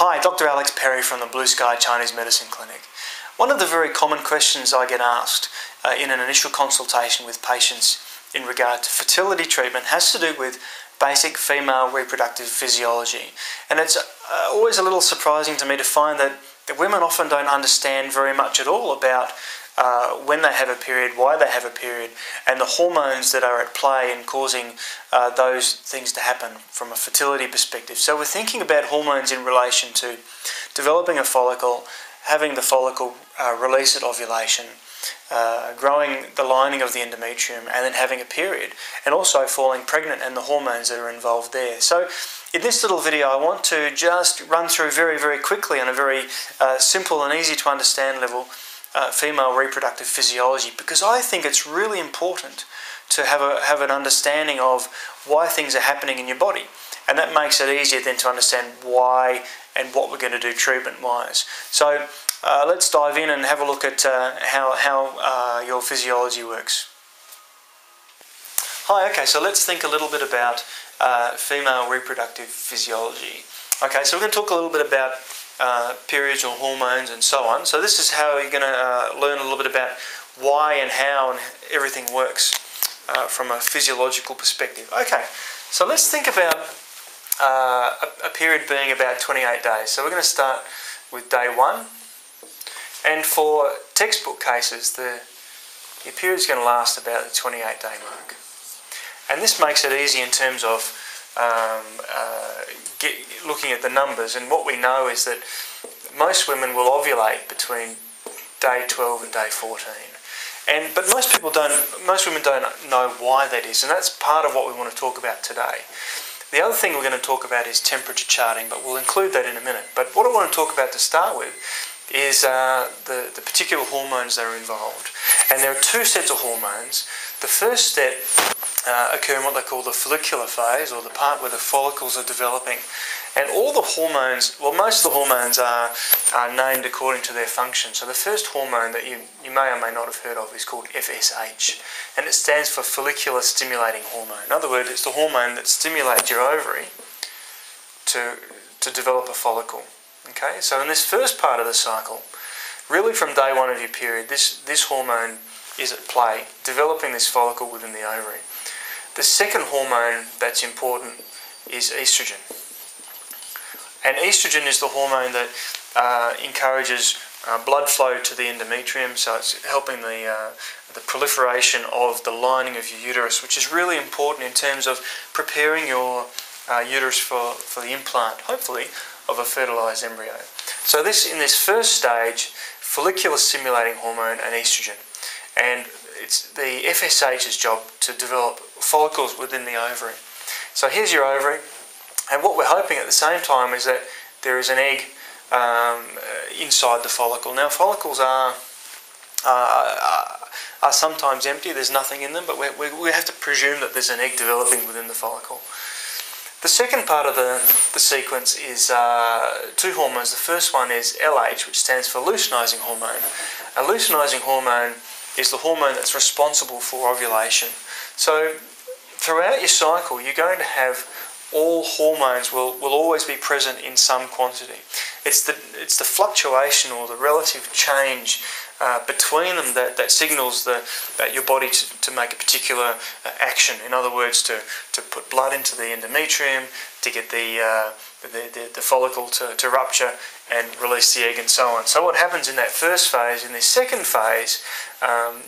Hi, Dr Alex Perry from the Blue Sky Chinese Medicine Clinic. One of the very common questions I get asked in an initial consultation with patients in regard to fertility treatment has to do with basic female reproductive physiology. And it's always a little surprising to me to find that women often don't understand very much at all about when they have a period, why they have a period, and the hormones that are at play in causing those things to happen from a fertility perspective. So we're thinking about hormones in relation to developing a follicle, having the follicle release at ovulation, growing the lining of the endometrium, and then having a period, and also falling pregnant and the hormones that are involved there. So in this little video I want to just run through very, very quickly on a very simple and easy to understand level female reproductive physiology, because I think it's really important to have an understanding of why things are happening in your body, and that makes it easier then to understand why and what we're going to do treatment-wise. So let's dive in and have a look at how your physiology works. Hi, okay, so let's think a little bit about female reproductive physiology. Okay, so we're going to talk a little bit about periods or hormones and so on. So this is how you're going to learn a little bit about why and how and everything works from a physiological perspective. Okay, so let's think about a period being about 28 days. So we're going to start with day 1. And for textbook cases, your period is going to last about the 28-day mark. And this makes it easy in terms of looking at the numbers, and what we know is that most women will ovulate between day 12 and day 14. But most women don't know why that is, and that's part of what we want to talk about today. The other thing we're going to talk about is temperature charting, but we'll include that in a minute. But what I want to talk about to start with is the particular hormones that are involved. And there are 2 sets of hormones. The first set occur in what they call the follicular phase, or the part where the follicles are developing. And all the hormones, well, most of the hormones are named according to their function. So the first hormone that you may or may not have heard of is called FSH, and it stands for follicular stimulating hormone. In other words, it's the hormone that stimulates your ovary to develop a follicle. Okay, so in this first part of the cycle, really from day 1 of your period, this hormone is at play, developing this follicle within the ovary. The second hormone that's important is estrogen. And estrogen is the hormone that encourages blood flow to the endometrium, so it's helping the proliferation of the lining of your uterus, which is really important in terms of preparing your uterus for the implant, hopefully, of a fertilized embryo. So in this first stage, follicular stimulating hormone and estrogen. And it's the FSH's job to develop follicles within the ovary. So here's your ovary, and what we're hoping at the same time is that there is an egg inside the follicle. Now, follicles are sometimes empty, there's nothing in them, but we have to presume that there's an egg developing within the follicle. The second part of the sequence is 2 hormones. The first one is LH, which stands for luteinizing hormone. A luteinizing hormone is the hormone that's responsible for ovulation. So throughout your cycle, you're going to have all hormones will always be present in some quantity. It's the fluctuation or the relative change between them that signals your body to make a particular action. In other words, to put blood into the endometrium, to get the follicle to rupture and release the egg, and so on. So what happens in that first phase? In this second phase,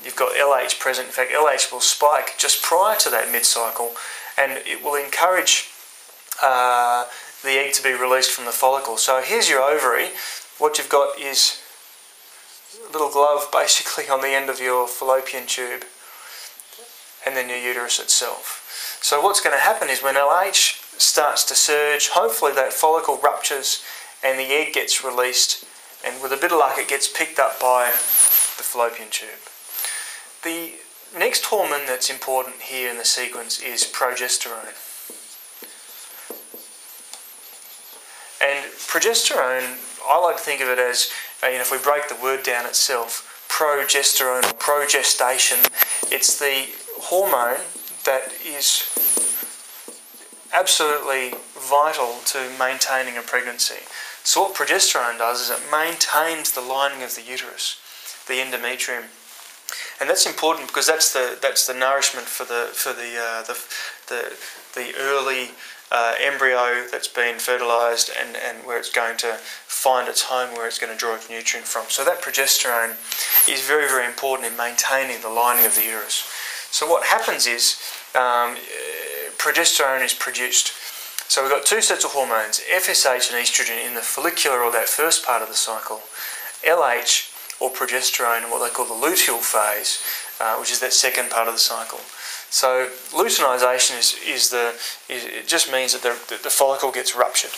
you've got LH present. In fact, LH will spike just prior to that mid-cycle, and it will encourage the egg to be released from the follicle. So here's your ovary. What you've got is a little glove basically on the end of your fallopian tube, and then your uterus itself. So what's going to happen is when LH starts to surge, hopefully that follicle ruptures and the egg gets released, and with a bit of luck it gets picked up by the fallopian tube. The next hormone that's important here in the sequence is progesterone. And progesterone, I like to think of it as, if we break the word down itself, progesterone or progestation, it's the hormone that is absolutely vital to maintaining a pregnancy. So what progesterone does is it maintains the lining of the uterus, the endometrium, and that's important because that's the nourishment for the early embryo that's been fertilised and where it's going to find its home, where it's going to draw its nutrient from. So that progesterone is very, very important in maintaining the lining of the uterus. So what happens is progesterone is produced. So we've got two sets of hormones, FSH and estrogen in the follicular or that first part of the cycle, LH or progesterone in what they call the luteal phase, which is that second part of the cycle. So luteinization it just means that the follicle gets ruptured.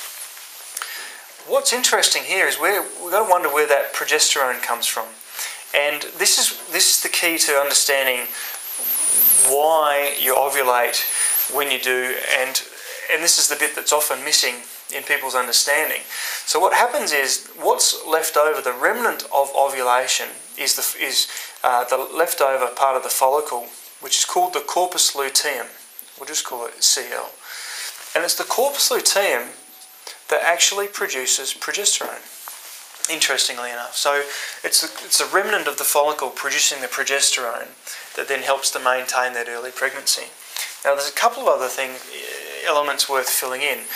What's interesting here is we've got to wonder where that progesterone comes from, and this is the key to understanding why you ovulate when you do, and this is the bit that's often missing in people's understanding. So what happens is what's left over, the remnant of ovulation, is the leftover part of the follicle, which is called the corpus luteum. We'll just call it CL. And it's the corpus luteum that actually produces progesterone, interestingly enough. So it's a remnant of the follicle producing the progesterone that then helps to maintain that early pregnancy. Now there's a couple of other elements worth filling in.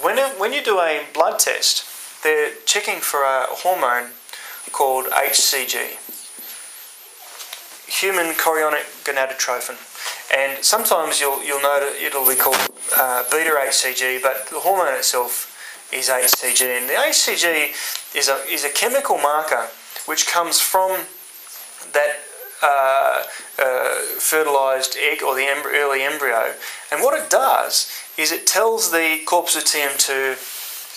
When you do a blood test, they're checking for a hormone called HCG, human chorionic gonadotrophin, and sometimes you'll note it'll be called beta HCG, but the hormone itself is HCG, and the HCG is a chemical marker which comes from that fertilised egg or the early embryo, and what it does is it tells the corpus luteum to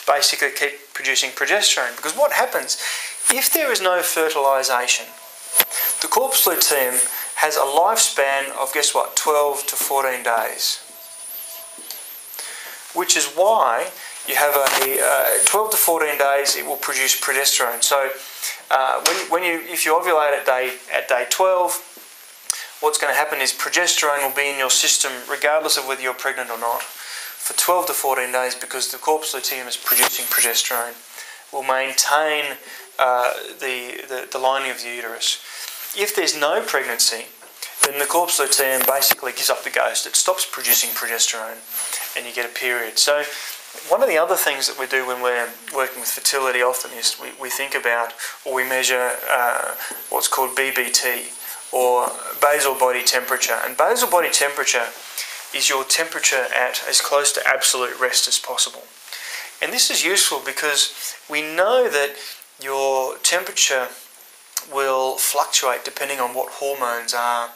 basically keep producing progesterone, because what happens if there is no fertilisation, the corpus luteum has a lifespan of, guess what, 12 to 14 days, which is why you have a 12 to 14 days it will produce progesterone. So if you ovulate at day 12, what's going to happen is progesterone will be in your system regardless of whether you're pregnant or not for 12 to 14 days, because the corpus luteum is producing progesterone, will maintain the lining of the uterus. If there's no pregnancy, then the corpus luteum basically gives up the ghost. It stops producing progesterone and you get a period. So one of the other things that we do when we're working with fertility often is we think about, or we measure what's called BBT, or basal body temperature. And basal body temperature is your temperature at as close to absolute rest as possible. And this is useful because we know that your temperature will fluctuate depending on what hormones are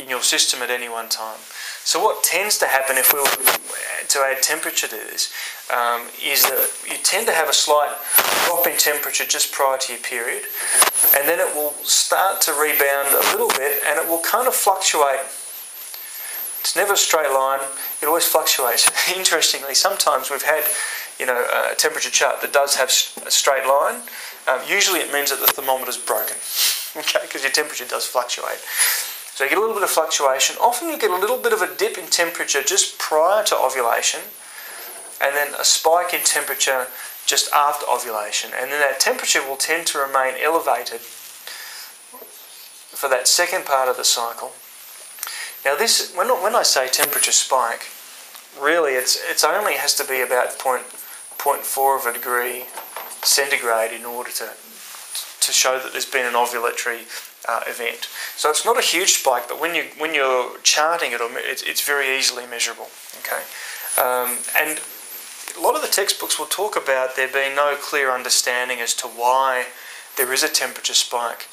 in your system at any one time. So what tends to happen if we were to add temperature to this is that you tend to have a slight drop in temperature just prior to your period, and then it will start to rebound a little bit, and it will kind of fluctuate. It's never a straight line, it always fluctuates. Interestingly, sometimes we've had a temperature chart that does have a straight line. Usually it means that the thermometer's broken, okay, because your temperature does fluctuate. So you get a little bit of fluctuation. Often you get a little bit of a dip in temperature just prior to ovulation, and then a spike in temperature just after ovulation. And then that temperature will tend to remain elevated for that second part of the cycle. Now this, when I say temperature spike, really it's only has to be about 0.4 of a degree centigrade in order to show that there's been an ovulatory event. So it's not a huge spike, but when you're charting it, it's very easily measurable. Okay, and a lot of the textbooks will talk about there being no clear understanding as to why there is a temperature spike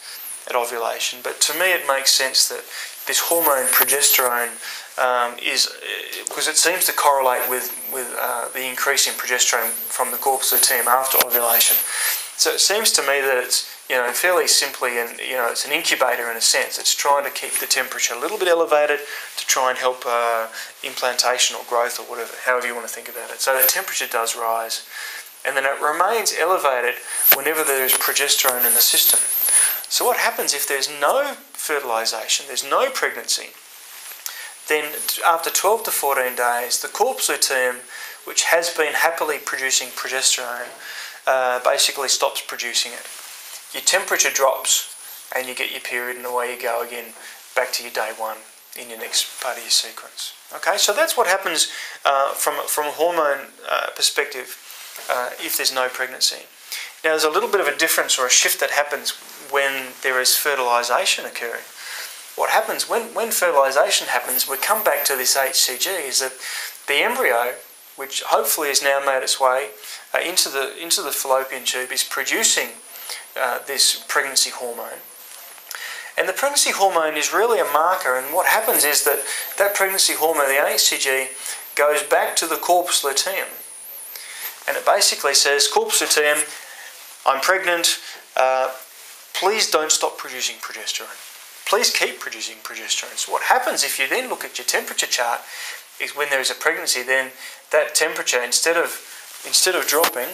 at ovulation. But to me, it makes sense that this hormone progesterone is because it seems to correlate with the increase in progesterone from the corpus luteum after ovulation. So it seems to me that it's fairly simply, and it's an incubator in a sense. It's trying to keep the temperature a little bit elevated to try and help implantation or growth or whatever, however you want to think about it. So the temperature does rise, and then it remains elevated whenever there is progesterone in the system. So what happens if there's no fertilisation, there's no pregnancy? then after 12 to 14 days, the corpus luteum, which has been happily producing progesterone, basically stops producing it. Your temperature drops and you get your period, and away you go again, back to your day one in your next part of your sequence. Okay, so that's what happens from a hormone perspective if there's no pregnancy. Now there's a little bit of a difference or a shift that happens when there is fertilisation occurring. What happens when fertilisation happens, we come back to this HCG, is that the embryo, which hopefully has now made its way into the fallopian tube, is producing this pregnancy hormone. And the pregnancy hormone is really a marker, and what happens is that pregnancy hormone, the HCG, goes back to the corpus luteum. And it basically says, corpus luteum, I'm pregnant, please don't stop producing progesterone. Please keep producing progesterone. So what happens if you then look at your temperature chart is when there is a pregnancy, then that temperature, instead of dropping,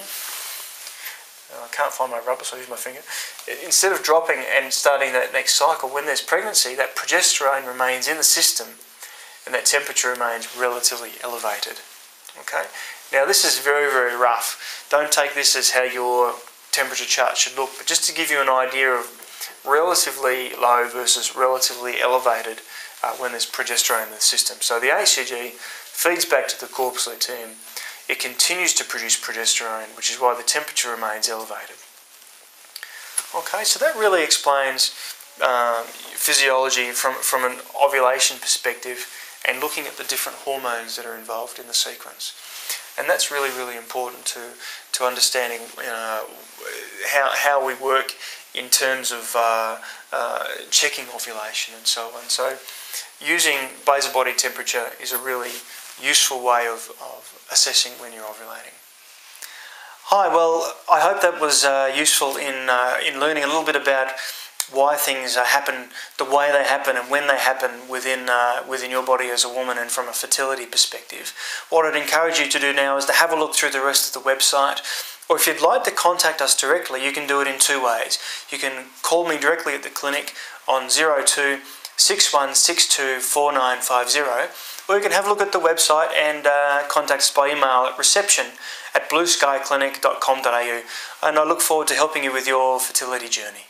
I can't find my rubber, so I use my finger. Instead of dropping and starting that next cycle, when there's pregnancy, that progesterone remains in the system and that temperature remains relatively elevated. Okay? Now this is very, very rough. Don't take this as how your temperature chart should look, but just to give you an idea of relatively low versus relatively elevated when there's progesterone in the system. So the HCG feeds back to the corpus luteum. It continues to produce progesterone, which is why the temperature remains elevated. Okay, so that really explains physiology from an ovulation perspective and looking at the different hormones that are involved in the sequence. And that's really, really important to understanding how we work in terms of checking ovulation and so on. So using basal body temperature is a really useful way of assessing when you're ovulating. Hi, well, I hope that was useful in learning a little bit about why things happen the way they happen and when they happen within your body as a woman and from a fertility perspective. What I'd encourage you to do now is to have a look through the rest of the website, or if you'd like to contact us directly, you can do it in two ways. You can call me directly at the clinic on 02 6162 4950, or you can have a look at the website and contact us by email at reception@blueskyclinic.com.au, and I look forward to helping you with your fertility journey.